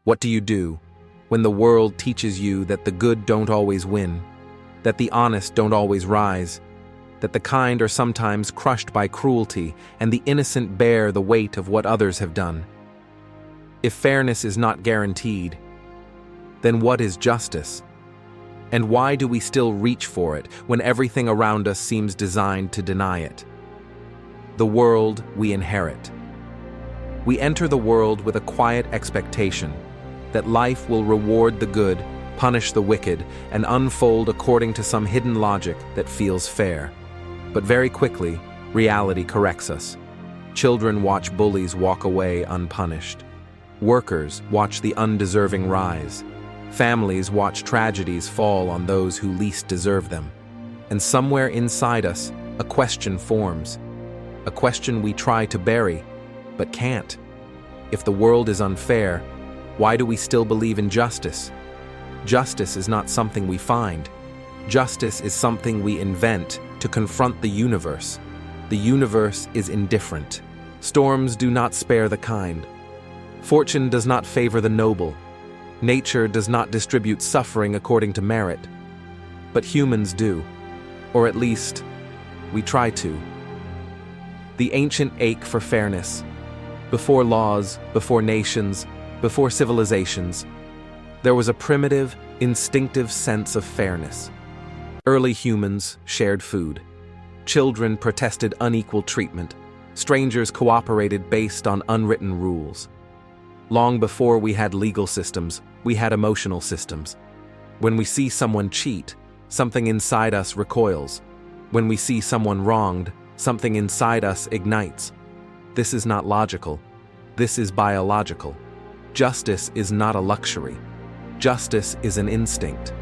What do you do when the world teaches you that the good don't always win, that the honest don't always rise, that the kind are sometimes crushed by cruelty and the innocent bear the weight of what others have done? If fairness is not guaranteed, then what is justice? And why do we still reach for it when everything around us seems designed to deny it? The world we inherit. We enter the world with a quiet expectation that life will reward the good, punish the wicked, and unfold according to some hidden logic that feels fair. But very quickly, reality corrects us. Children watch bullies walk away unpunished. Workers watch the undeserving rise. Families watch tragedies fall on those who least deserve them. And somewhere inside us, a question forms. A question we try to bury, but can't. If the world is unfair, why do we still believe in justice? Justice is not something we find. Justice is something we invent to confront the universe. The universe is indifferent. Storms do not spare the kind. Fortune does not favor the noble. Nature does not distribute suffering according to merit. But humans do. Or at least, we try to. The ancient ache for fairness. Before laws, before nations, before civilizations, there was a primitive, instinctive sense of fairness. Early humans shared food. Children protested unequal treatment. Strangers cooperated based on unwritten rules. Long before we had legal systems, we had emotional systems. When we see someone cheat, something inside us recoils. When we see someone wronged, something inside us ignites. This is not logical. This is biological. Justice is not a luxury. Justice is an instinct.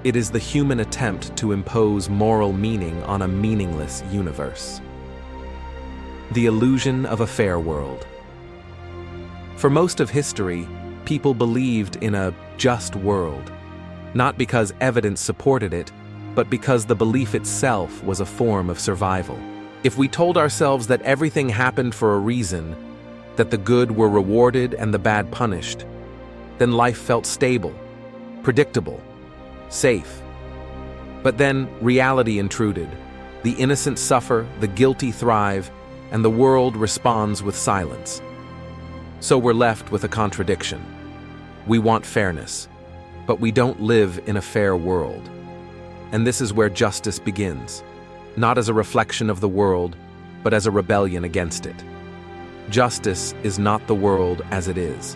It is the human attempt to impose moral meaning on a meaningless universe. The illusion of a fair world. For most of history, people believed in a just world, not because evidence supported it, but because the belief itself was a form of survival. If we told ourselves that everything happened for a reason, that the good were rewarded and the bad punished, then life felt stable, predictable, safe. But then reality intruded. The innocent suffer, the guilty thrive, and the world responds with silence. So we're left with a contradiction. We want fairness, but we don't live in a fair world. And this is where justice begins, not as a reflection of the world, but as a rebellion against it. Justice is not the world as it is.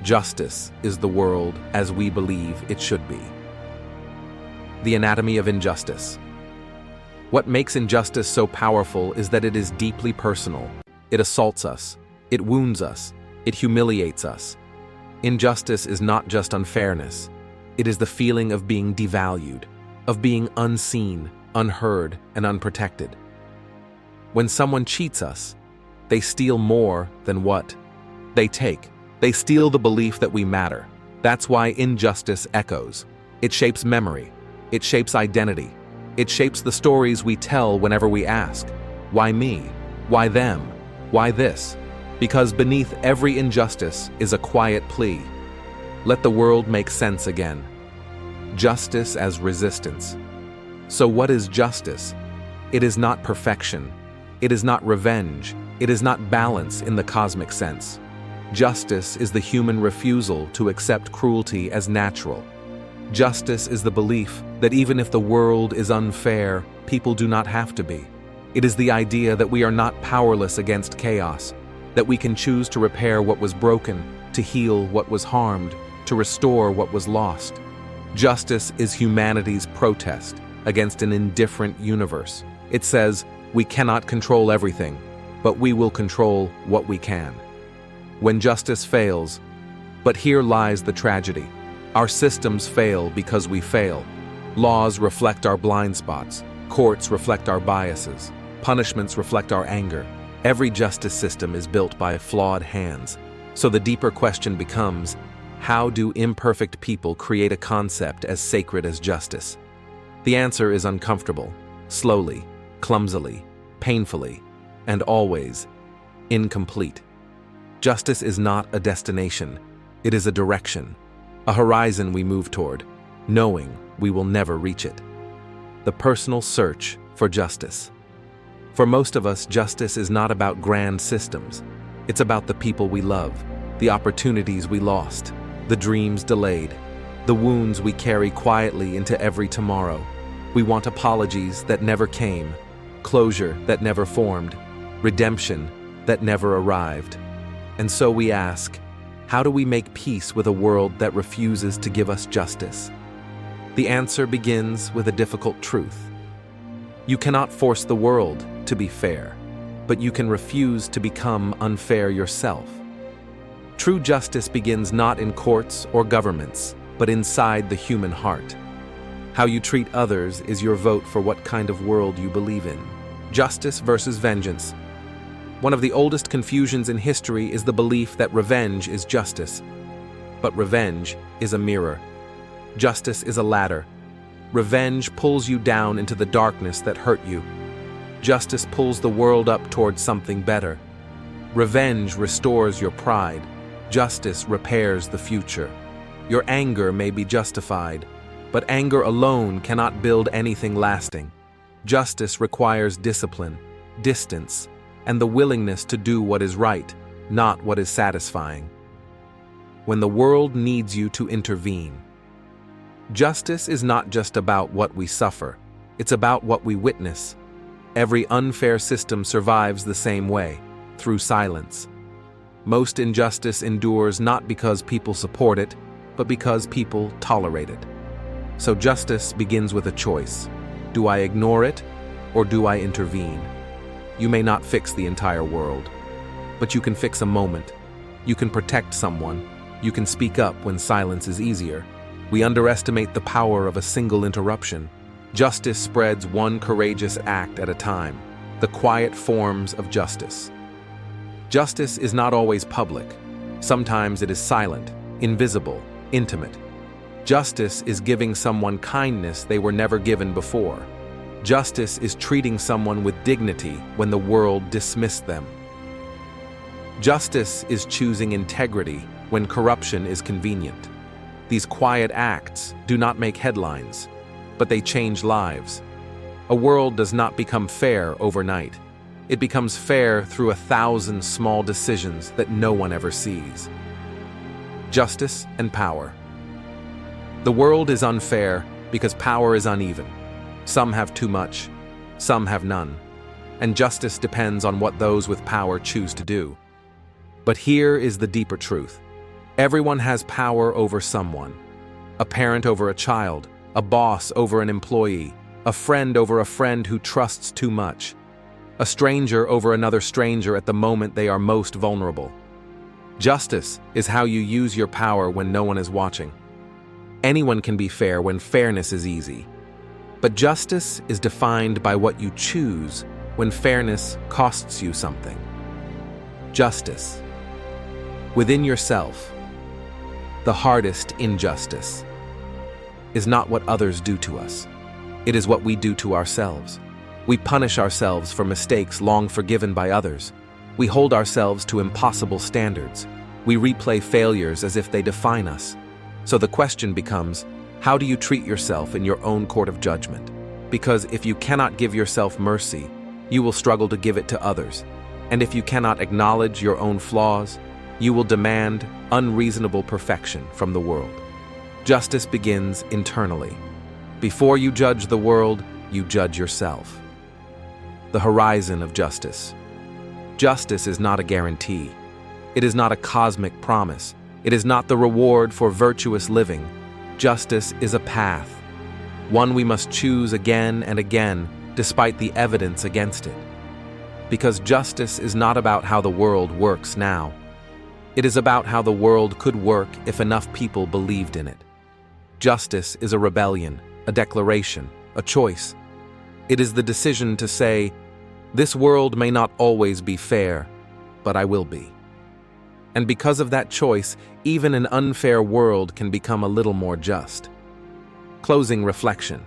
Justice is the world as we believe it should be. The anatomy of injustice. What makes injustice so powerful is that it is deeply personal. It assaults us. It wounds us. It humiliates us. Injustice is not just unfairness. It is the feeling of being devalued, of being unseen, unheard, and unprotected. When someone cheats us, they steal more than what they take. They steal the belief that we matter. That's why injustice echoes. It shapes memory. It shapes identity. It shapes the stories we tell whenever we ask, why me? Why them? Why this? Because beneath every injustice is a quiet plea. Let the world make sense again. Justice as resistance. So what is justice? It is not perfection. It is not revenge. It is not balance in the cosmic sense. Justice is the human refusal to accept cruelty as natural. Justice is the belief that even if the world is unfair, people do not have to be. It is the idea that we are not powerless against chaos, that we can choose to repair what was broken, to heal what was harmed, to restore what was lost. Justice is humanity's protest against an indifferent universe. It says, we cannot control everything, but we will control what we can. When justice fails, but here lies the tragedy. Our systems fail because we fail. Laws reflect our blind spots. Courts reflect our biases. Punishments reflect our anger. Every justice system is built by flawed hands. So the deeper question becomes, how do imperfect people create a concept as sacred as justice? The answer is uncomfortable, slowly, clumsily, painfully, and always incomplete. Justice is not a destination. It is a direction, a horizon we move toward, knowing we will never reach it. The personal search for justice. For most of us, justice is not about grand systems. It's about the people we love, the opportunities we lost, the dreams delayed, the wounds we carry quietly into every tomorrow. We want apologies that never came, closure that never formed, redemption that never arrived. And so we ask, how do we make peace with a world that refuses to give us justice? The answer begins with a difficult truth. You cannot force the world to be fair, but you can refuse to become unfair yourself. True justice begins not in courts or governments, but inside the human heart. How you treat others is your vote for what kind of world you believe in. Justice versus vengeance. One of the oldest confusions in history is the belief that revenge is justice. But revenge is a mirror. Justice is a ladder. Revenge pulls you down into the darkness that hurt you. Justice pulls the world up towards something better. Revenge restores your pride. Justice repairs the future. Your anger may be justified, but anger alone cannot build anything lasting. Justice requires discipline, distance, and the willingness to do what is right, not what is satisfying. When the world needs you to intervene. Justice is not just about what we suffer, it's about what we witness. Every unfair system survives the same way, through silence. Most injustice endures not because people support it, but because people tolerate it. So justice begins with a choice. Do I ignore it, or do I intervene? You may not fix the entire world, but you can fix a moment. You can protect someone. You can speak up when silence is easier. We underestimate the power of a single interruption. Justice spreads one courageous act at a time. The quiet forms of justice. Justice is not always public. Sometimes it is silent, invisible, intimate. Justice is giving someone kindness they were never given before. Justice is treating someone with dignity when the world dismissed them. Justice is choosing integrity when corruption is convenient. These quiet acts do not make headlines, but they change lives. A world does not become fair overnight. It becomes fair through 1,000 small decisions that no one ever sees. Justice and power. The world is unfair because power is uneven. Some have too much, some have none, and justice depends on what those with power choose to do. But here is the deeper truth. Everyone has power over someone. A parent over a child, a boss over an employee, a friend over a friend who trusts too much, a stranger over another stranger at the moment they are most vulnerable. Justice is how you use your power when no one is watching. Anyone can be fair when fairness is easy. But justice is defined by what you choose when fairness costs you something. Justice. Within yourself, the hardest injustice is not what others do to us. It is what we do to ourselves. We punish ourselves for mistakes long forgiven by others. We hold ourselves to impossible standards. We replay failures as if they define us. So the question becomes, how do you treat yourself in your own court of judgment? Because if you cannot give yourself mercy, you will struggle to give it to others. And if you cannot acknowledge your own flaws, you will demand unreasonable perfection from the world. Justice begins internally. Before you judge the world, you judge yourself. The horizon of justice. Justice is not a guarantee. It is not a cosmic promise. It is not the reward for virtuous living. Justice is a path, one we must choose again and again, despite the evidence against it. Because justice is not about how the world works now. It is about how the world could work if enough people believed in it. Justice is a rebellion, a declaration, a choice. It is the decision to say, this world may not always be fair, but I will be. And because of that choice, even an unfair world can become a little more just. Closing reflection.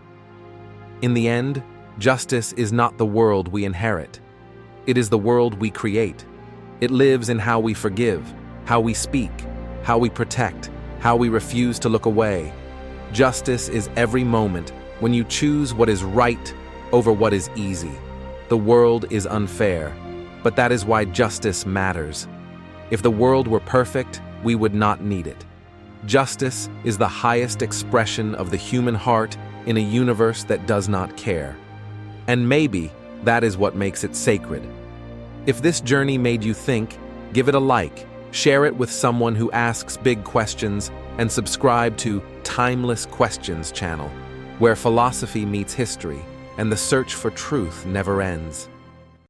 In the end, justice is not the world we inherit. It is the world we create. It lives in how we forgive, how we speak, how we protect, how we refuse to look away. Justice is every moment when you choose what is right over what is easy. The world is unfair, but that is why justice matters. If the world were perfect, we would not need it. Justice is the highest expression of the human heart in a universe that does not care. And maybe that is what makes it sacred. If this journey made you think, give it a like, share it with someone who asks big questions, and subscribe to Timeless Questions channel, where philosophy meets history and the search for truth never ends.